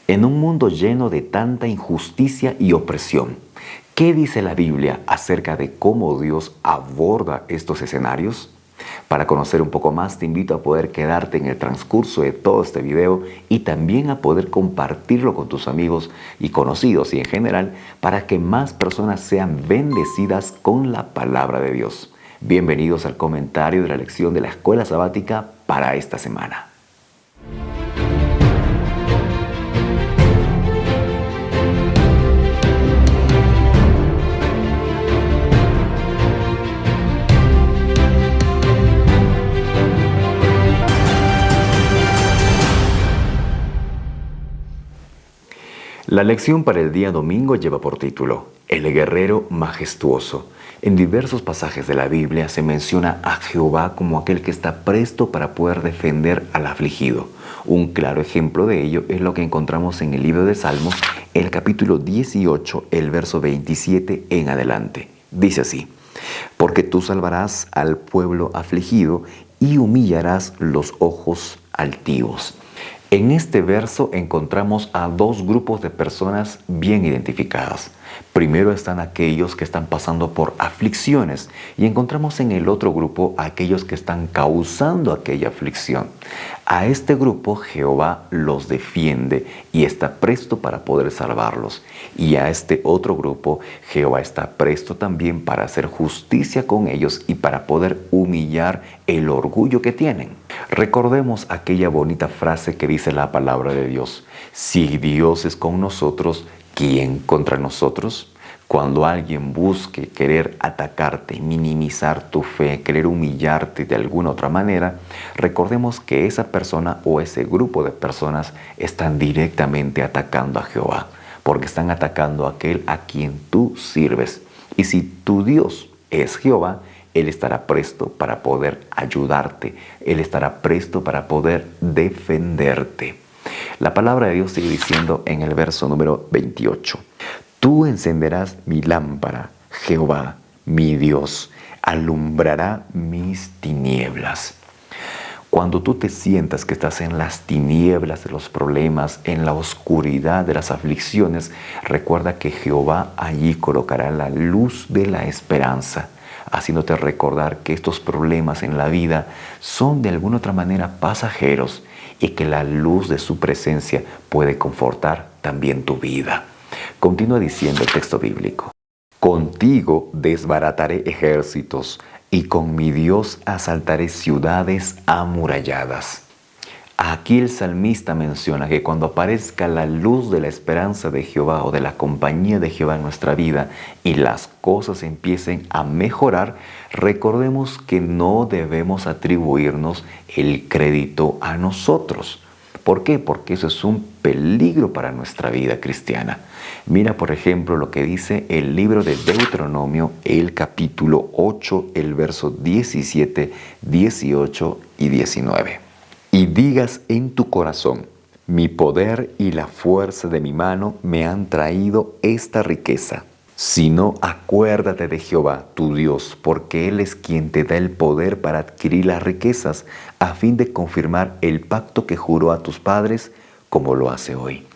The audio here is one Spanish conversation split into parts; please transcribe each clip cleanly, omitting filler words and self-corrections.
En un mundo lleno de tanta injusticia y opresión, ¿qué dice la Biblia acerca de cómo Dios aborda estos escenarios? Para conocer un poco más, te invito a poder quedarte en el transcurso de todo este video y también a poder compartirlo con tus amigos y conocidos y en general para que más personas sean bendecidas con la palabra de Dios. Bienvenidos al comentario de la lección de la Escuela Sabática para esta semana. La lección para el día domingo lleva por título El guerrero majestuoso. En diversos pasajes de la Biblia se menciona a Jehová como aquel que está presto para poder defender al afligido. Un claro ejemplo de ello es lo que encontramos en el libro de Salmos, el capítulo 18, el verso 27 en adelante. Dice así: Porque tú salvarás al pueblo afligido y humillarás los ojos altivos. En este verso encontramos a dos grupos de personas bien identificadas. Primero están aquellos que están pasando por aflicciones y encontramos en el otro grupo a aquellos que están causando aquella aflicción. A este grupo Jehová los defiende y está presto para poder salvarlos. Y a este otro grupo Jehová está presto también para hacer justicia con ellos y para poder humillar el orgullo que tienen. Recordemos aquella bonita frase que dice la palabra de Dios: si Dios es con nosotros, ¿quién contra nosotros? Cuando alguien busque querer atacarte, minimizar tu fe, querer humillarte de alguna otra manera, recordemos que esa persona o ese grupo de personas están directamente atacando a Jehová, porque están atacando a aquel a quien tú sirves. Y si tu Dios es Jehová, Él estará presto para poder ayudarte. Él estará presto para poder defenderte. La palabra de Dios sigue diciendo en el verso número 28. Tú encenderás mi lámpara, Jehová, mi Dios, alumbrará mis tinieblas. Cuando tú te sientas que estás en las tinieblas de los problemas, en la oscuridad de las aflicciones, recuerda que Jehová allí colocará la luz de la esperanza, haciéndote recordar que estos problemas en la vida son de alguna otra manera pasajeros y que la luz de su presencia puede confortar también tu vida. Continúa diciendo el texto bíblico: Contigo desbarataré ejércitos y con mi Dios asaltaré ciudades amuralladas. Aquí el salmista menciona que cuando aparezca la luz de la esperanza de Jehová o de la compañía de Jehová en nuestra vida y las cosas empiecen a mejorar, recordemos que no debemos atribuirnos el crédito a nosotros. ¿Por qué? Porque eso es un peligro para nuestra vida cristiana. Mira, por ejemplo, lo que dice el libro de Deuteronomio, el capítulo 8, el verso 17, 18 y 19. Y digas en tu corazón: mi poder y la fuerza de mi mano me han traído esta riqueza. Sino acuérdate de Jehová, tu Dios, porque Él es quien te da el poder para adquirir las riquezas, a fin de confirmar el pacto que juró a tus padres, como lo hace hoy.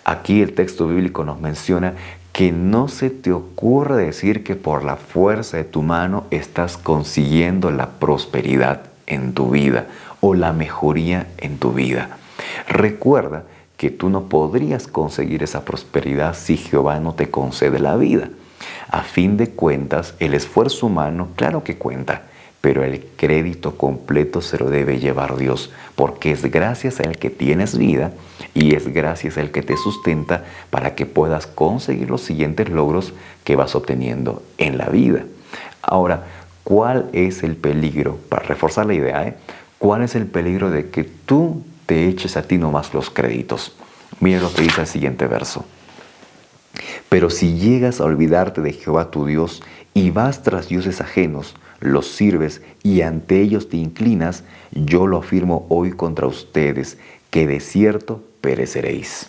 Aquí el texto bíblico nos menciona que no se te ocurra decir que por la fuerza de tu mano estás consiguiendo la prosperidad en tu vida o la mejoría en tu vida. Recuerda que tú no podrías conseguir esa prosperidad si Jehová no te concede la vida. A fin de cuentas, el esfuerzo humano, claro que cuenta, pero el crédito completo se lo debe llevar Dios, porque es gracias a Él que tienes vida y es gracias a Él que te sustenta para que puedas conseguir los siguientes logros que vas obteniendo en la vida. Ahora, ¿cuál es el peligro? Para reforzar la idea, ¿cuál es el peligro de que tú te eches a ti nomás los créditos? Mira lo que dice el siguiente verso. Pero si llegas a olvidarte de Jehová tu Dios y vas tras dioses ajenos, los sirves y ante ellos te inclinas, yo lo afirmo hoy contra ustedes, que de cierto pereceréis.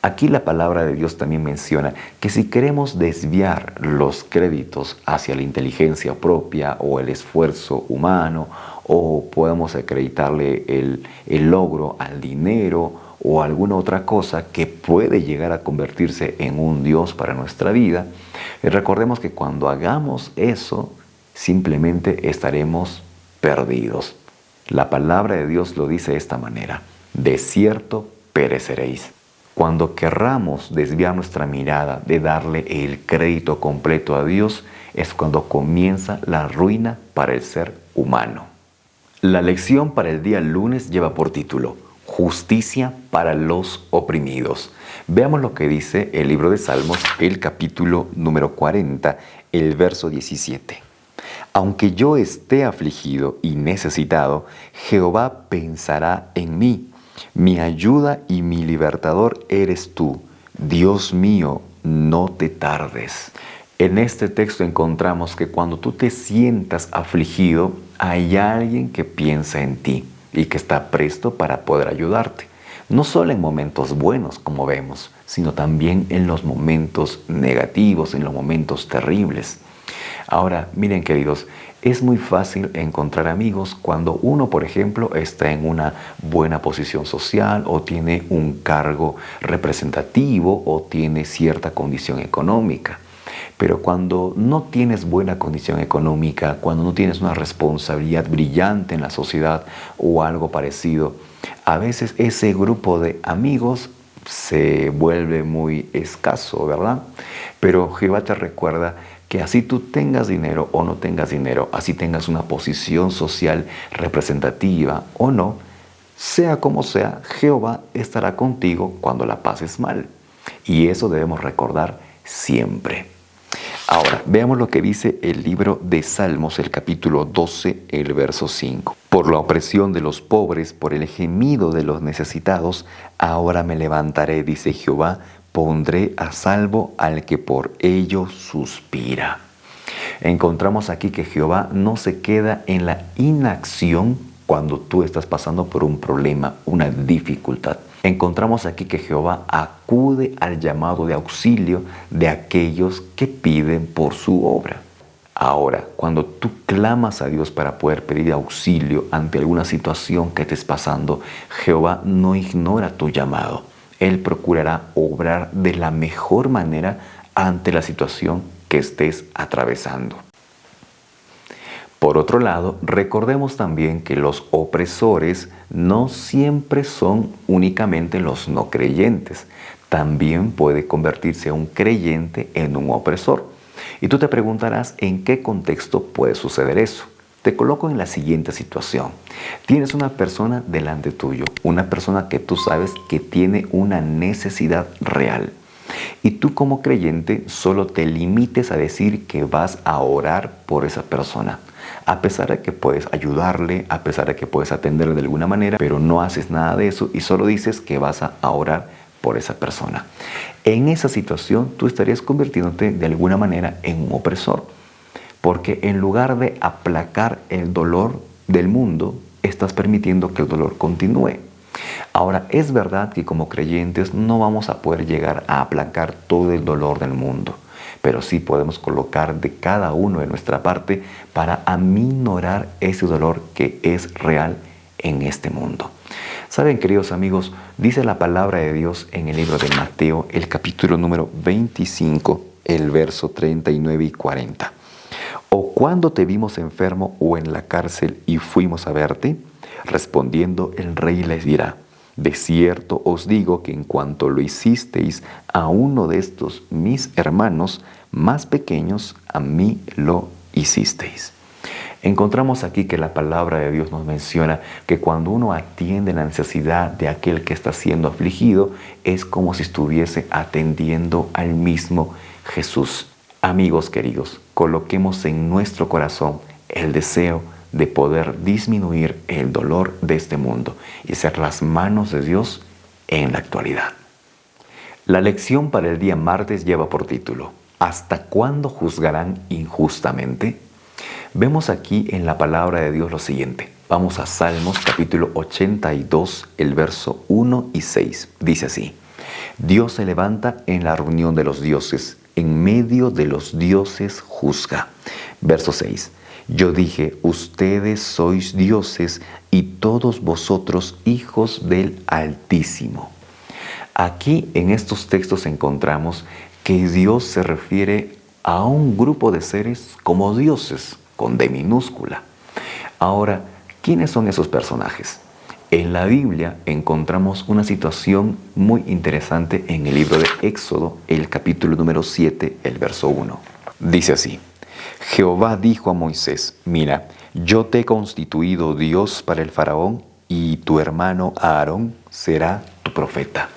Aquí la palabra de Dios también menciona que si queremos desviar los créditos hacia la inteligencia propia o el esfuerzo humano, o podemos acreditarle el logro al dinero o alguna otra cosa que puede llegar a convertirse en un Dios para nuestra vida, recordemos que cuando hagamos eso, simplemente estaremos perdidos. La palabra de Dios lo dice de esta manera: de cierto pereceréis. Cuando querramos desviar nuestra mirada de darle el crédito completo a Dios, es cuando comienza la ruina para el ser humano. La lección para el día lunes lleva por título: Justicia para los oprimidos. Veamos lo que dice el libro de Salmos, el capítulo número 40, el verso 17. Aunque yo esté afligido y necesitado, Jehová pensará en mí. Mi ayuda y mi libertador eres tú. Dios mío, no te tardes. En este texto encontramos que cuando tú te sientas afligido, hay alguien que piensa en ti y que está presto para poder ayudarte. No solo en momentos buenos, como vemos, sino también en los momentos negativos, en los momentos terribles. Ahora, miren queridos, es muy fácil encontrar amigos cuando uno, por ejemplo, está en una buena posición social o tiene un cargo representativo o tiene cierta condición económica. Pero cuando no tienes buena condición económica, cuando no tienes una responsabilidad brillante en la sociedad o algo parecido, a veces ese grupo de amigos se vuelve muy escaso, ¿verdad? Pero Jehová te recuerda que así tú tengas dinero o no tengas dinero, así tengas una posición social representativa o no, sea como sea, Jehová estará contigo cuando la pases mal. Y eso debemos recordar siempre. Ahora, veamos lo que dice el libro de Salmos, el capítulo 12, el verso 5. Por la opresión de los pobres, por el gemido de los necesitados, ahora me levantaré, dice Jehová, pondré a salvo al que por ello suspira. Encontramos aquí que Jehová no se queda en la inacción cuando tú estás pasando por un problema, una dificultad. Encontramos aquí que Jehová acude al llamado de auxilio de aquellos que piden por su obra. Ahora, cuando tú clamas a Dios para poder pedir auxilio ante alguna situación que estés pasando, Jehová no ignora tu llamado. Él procurará obrar de la mejor manera ante la situación que estés atravesando. Por otro lado, recordemos también que los opresores no siempre son únicamente los no creyentes. También puede convertirse un creyente en un opresor. Y tú te preguntarás en qué contexto puede suceder eso. Te coloco en la siguiente situación. Tienes una persona delante tuyo, una persona que tú sabes que tiene una necesidad real. Y tú como creyente solo te limites a decir que vas a orar por esa persona. A pesar de que puedes ayudarle, a pesar de que puedes atenderle de alguna manera, pero no haces nada de eso y solo dices que vas a orar por esa persona. En esa situación tú estarías convirtiéndote de alguna manera en un opresor. Porque en lugar de aplacar el dolor del mundo, estás permitiendo que el dolor continúe. Ahora, es verdad que como creyentes no vamos a poder llegar a aplacar todo el dolor del mundo, pero sí podemos colocar de cada uno de nuestra parte para aminorar ese dolor que es real en este mundo. Saben, queridos amigos, dice la palabra de Dios en el libro de Mateo, el capítulo número 25, el verso 39 y 40. ¿O cuando te vimos enfermo o en la cárcel y fuimos a verte? Respondiendo el rey les dirá: de cierto os digo que en cuanto lo hicisteis a uno de estos mis hermanos más pequeños, a mí lo hicisteis. Encontramos aquí que la palabra de Dios nos menciona que cuando uno atiende la necesidad de aquel que está siendo afligido, es como si estuviese atendiendo al mismo Jesús. Amigos queridos, coloquemos en nuestro corazón el deseo de poder disminuir el dolor de este mundo y ser las manos de Dios en la actualidad. La lección para el día martes lleva por título: ¿hasta cuándo juzgarán injustamente? Vemos aquí en la palabra de Dios lo siguiente. Vamos a Salmos capítulo 82, el verso 1 y 6. Dice así: Dios se levanta en la reunión de los dioses, en medio de los dioses juzga. Verso 6. Yo dije, ustedes sois dioses y todos vosotros hijos del Altísimo. Aquí en estos textos encontramos que Dios se refiere a un grupo de seres como dioses, con D minúscula. Ahora, ¿quiénes son esos personajes? En la Biblia encontramos una situación muy interesante en el libro de Éxodo, el capítulo número 7, el verso 1. Dice así: Jehová dijo a Moisés: mira, yo te he constituido Dios para el faraón y tu hermano Aarón será tu profeta.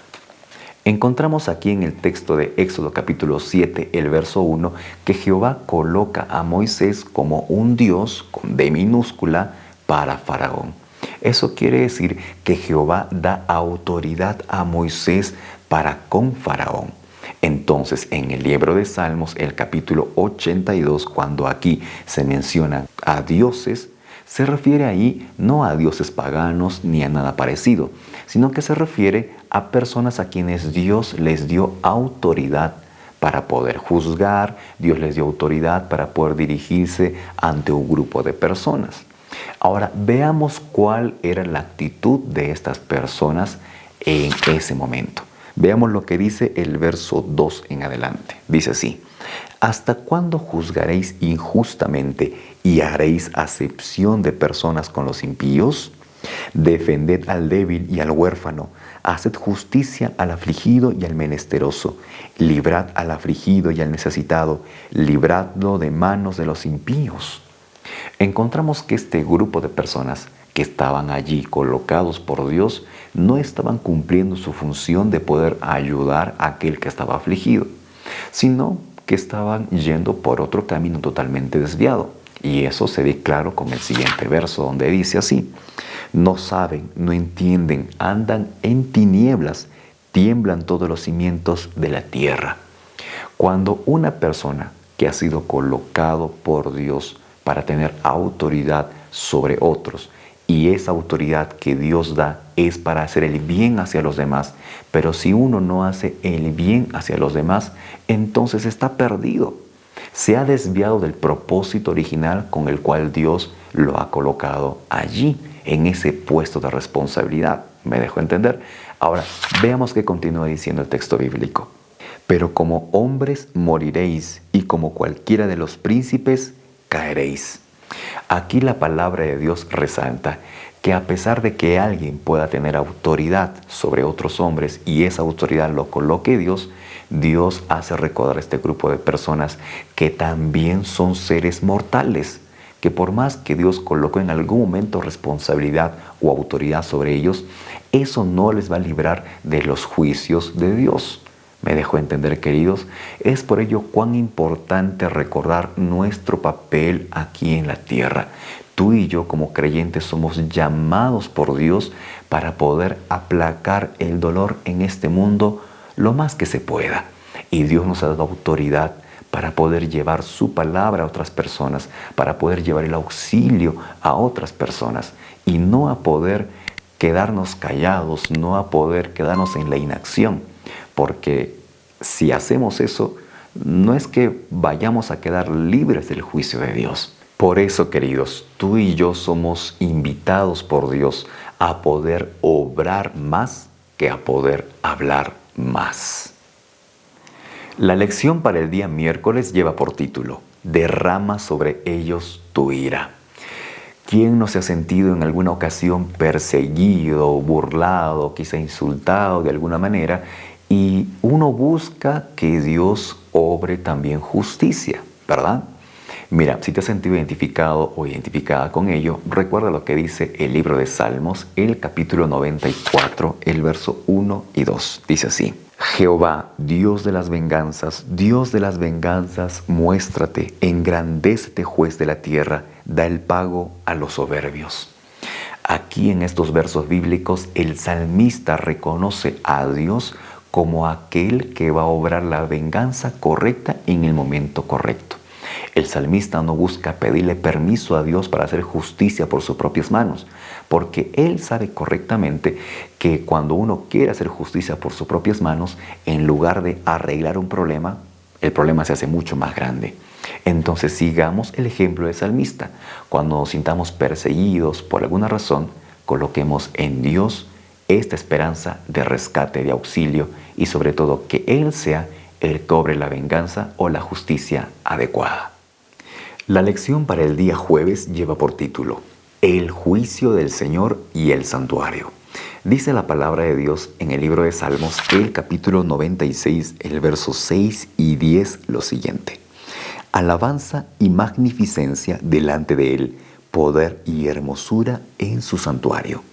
Encontramos aquí en el texto de Éxodo capítulo 7, el verso 1, que Jehová coloca a Moisés como un Dios con D minúscula para Faraón. Eso quiere decir que Jehová da autoridad a Moisés para con Faraón. Entonces, en el libro de Salmos, el capítulo 82, cuando aquí se mencionan a dioses, se refiere ahí no a dioses paganos ni a nada parecido, sino que se refiere a personas a quienes Dios les dio autoridad para poder juzgar, Dios les dio autoridad para poder dirigirse ante un grupo de personas. Ahora, veamos cuál era la actitud de estas personas en ese momento. Veamos lo que dice el verso 2 en adelante. Dice así: ¿hasta cuándo juzgaréis injustamente y haréis acepción de personas con los impíos? Defended al débil y al huérfano, haced justicia al afligido y al menesteroso, librad al afligido y al necesitado, libradlo de manos de los impíos. Encontramos que este grupo de personas que estaban allí colocados por Dios no estaban cumpliendo su función de poder ayudar a aquel que estaba afligido, sino que estaban yendo por otro camino totalmente desviado. Y eso se ve claro con el siguiente verso, donde dice así: no saben, no entienden, andan en tinieblas, tiemblan todos los cimientos de la tierra. Cuando una persona que ha sido colocado por Dios para tener autoridad sobre otros, y esa autoridad que Dios da es para hacer el bien hacia los demás, pero si uno no hace el bien hacia los demás, entonces está perdido. Se ha desviado del propósito original con el cual Dios lo ha colocado allí, en ese puesto de responsabilidad. ¿Me dejo entender? Ahora, veamos qué continúa diciendo el texto bíblico. Pero como hombres moriréis, y como cualquiera de los príncipes caeréis. Aquí la palabra de Dios resalta que a pesar de que alguien pueda tener autoridad sobre otros hombres y esa autoridad lo coloque Dios, Dios hace recordar a este grupo de personas que también son seres mortales, que por más que Dios colocó en algún momento responsabilidad o autoridad sobre ellos, eso no les va a librar de los juicios de Dios. ¿Me dejo entender, queridos? Es por ello cuán importante recordar nuestro papel aquí en la tierra. Tú y yo como creyentes somos llamados por Dios para poder aplacar el dolor en este mundo lo más que se pueda. Y Dios nos ha dado autoridad para poder llevar su palabra a otras personas, para poder llevar el auxilio a otras personas y no a poder quedarnos callados, no a poder quedarnos en la inacción. Porque si hacemos eso, no es que vayamos a quedar libres del juicio de Dios. Por eso, queridos, tú y yo somos invitados por Dios a poder obrar más que a poder hablar más. La lección para el día miércoles lleva por título: derrama sobre ellos tu ira. ¿Quién no se ha sentido en alguna ocasión perseguido, burlado, quizá insultado de alguna manera? Y uno busca que Dios obre también justicia, ¿verdad? Mira, si te has sentido identificado o identificada con ello, recuerda lo que dice el libro de Salmos, el capítulo 94, el verso 1 y 2. Dice así: Jehová, Dios de las venganzas, muéstrate, engrandécete, juez de la tierra, da el pago a los soberbios. Aquí en estos versos bíblicos, el salmista reconoce a Dios como aquel que va a obrar la venganza correcta en el momento correcto. El salmista no busca pedirle permiso a Dios para hacer justicia por sus propias manos, porque él sabe correctamente que cuando uno quiere hacer justicia por sus propias manos, en lugar de arreglar un problema, el problema se hace mucho más grande. Entonces sigamos el ejemplo del salmista. Cuando nos sintamos perseguidos por alguna razón, coloquemos en Dios esta esperanza de rescate, de auxilio y sobre todo que Él sea el que cobre la venganza o la justicia adecuada. La lección para el día jueves lleva por título El juicio del Señor y el santuario. Dice la palabra de Dios en el libro de Salmos, el capítulo 96, el verso 6 y 10, lo siguiente. Alabanza y magnificencia delante de Él, poder y hermosura en su santuario.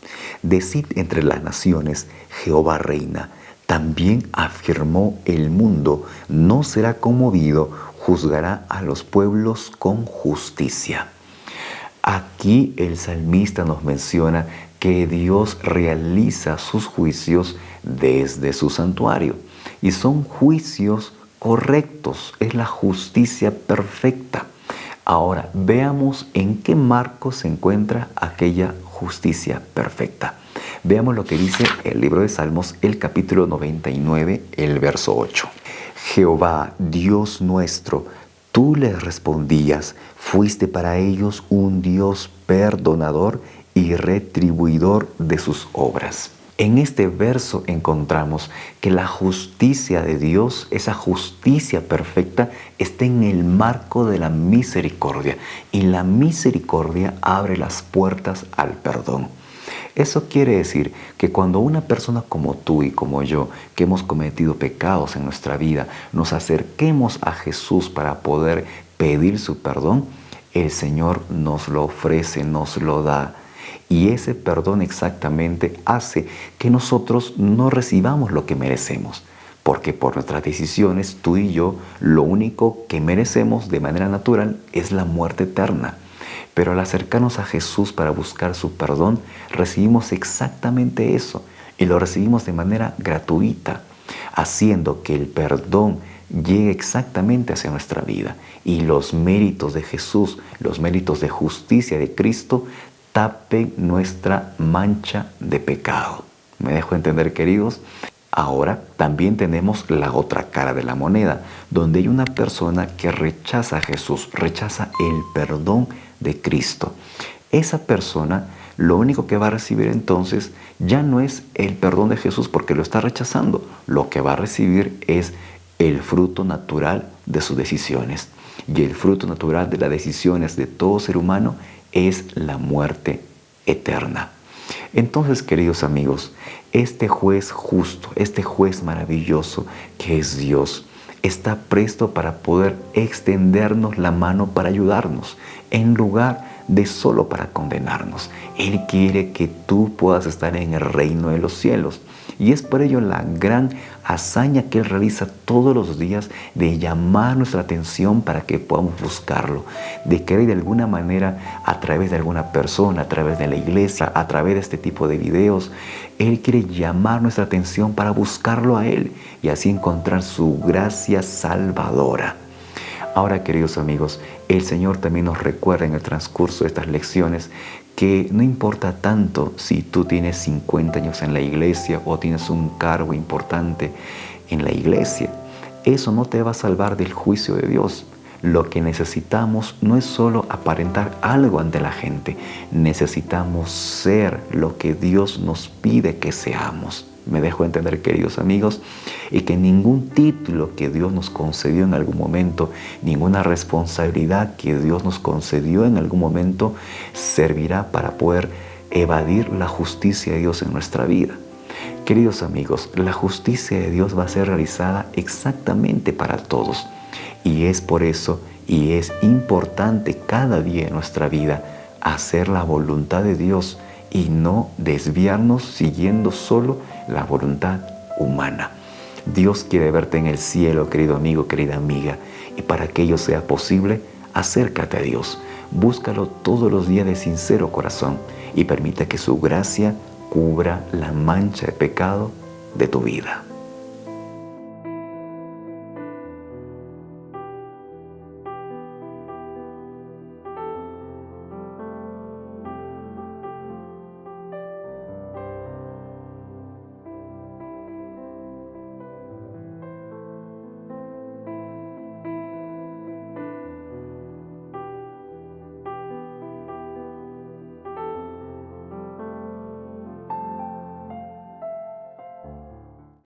Decid entre las naciones, Jehová reina. También afirmó el mundo, no será conmovido, juzgará a los pueblos con justicia. Aquí el salmista nos menciona que Dios realiza sus juicios desde su santuario y son juicios correctos, es la justicia perfecta. Ahora veamos en qué marco se encuentra aquella justicia perfecta. Veamos lo que dice el libro de Salmos, el capítulo 99, el verso 8. Jehová, Dios nuestro, tú les respondías, fuiste para ellos un Dios perdonador y retribuidor de sus obras. En este verso encontramos que la justicia de Dios, esa justicia perfecta, está en el marco de la misericordia. Y la misericordia abre las puertas al perdón. Eso quiere decir que cuando una persona como tú y como yo, que hemos cometido pecados en nuestra vida, nos acerquemos a Jesús para poder pedir su perdón, el Señor nos lo ofrece, nos lo da. Y ese perdón exactamente hace que nosotros no recibamos lo que merecemos. Porque por nuestras decisiones, tú y yo, lo único que merecemos de manera natural es la muerte eterna. Pero al acercarnos a Jesús para buscar su perdón, recibimos exactamente eso. Y lo recibimos de manera gratuita, haciendo que el perdón llegue exactamente hacia nuestra vida. Y los méritos de Jesús, los méritos de justicia de Cristo, tapen nuestra mancha de pecado. ¿Me dejo entender, queridos? Ahora también tenemos la otra cara de la moneda, donde hay una persona que rechaza a Jesús, rechaza el perdón de Cristo. Esa persona lo único que va a recibir entonces ya no es el perdón de Jesús porque lo está rechazando. Lo que va a recibir es el fruto natural de sus decisiones. Y el fruto natural de las decisiones de todo ser humano es la muerte eterna. Entonces, queridos amigos, este juez justo, este juez maravilloso que es Dios, está presto para poder extendernos la mano para ayudarnos, en lugar de solo para condenarnos. Él quiere que tú puedas estar en el reino de los cielos. Y es por ello la gran hazaña que Él realiza todos los días de llamar nuestra atención para que podamos buscarlo, de querer de alguna manera, a través de alguna persona, a través de la iglesia, a través de este tipo de videos, Él quiere llamar nuestra atención para buscarlo a Él y así encontrar su gracia salvadora. Ahora, queridos amigos, el Señor también nos recuerda en el transcurso de estas lecciones que no importa tanto si tú tienes 50 años en la iglesia o tienes un cargo importante en la iglesia. Eso no te va a salvar del juicio de Dios. Lo que necesitamos no es solo aparentar algo ante la gente. Necesitamos ser lo que Dios nos pide que seamos. Me dejo entender, queridos amigos, y que ningún título que Dios nos concedió en algún momento, ninguna responsabilidad que Dios nos concedió en algún momento, servirá para poder evadir la justicia de Dios en nuestra vida. Queridos amigos, la justicia de Dios va a ser realizada exactamente para todos. Y es por eso, y es importante cada día en nuestra vida, hacer la voluntad de Dios y no desviarnos siguiendo solo la voluntad humana. Dios quiere verte en el cielo, querido amigo, querida amiga, y para que ello sea posible, acércate a Dios. Búscalo todos los días de sincero corazón y permita que su gracia cubra la mancha de pecado de tu vida.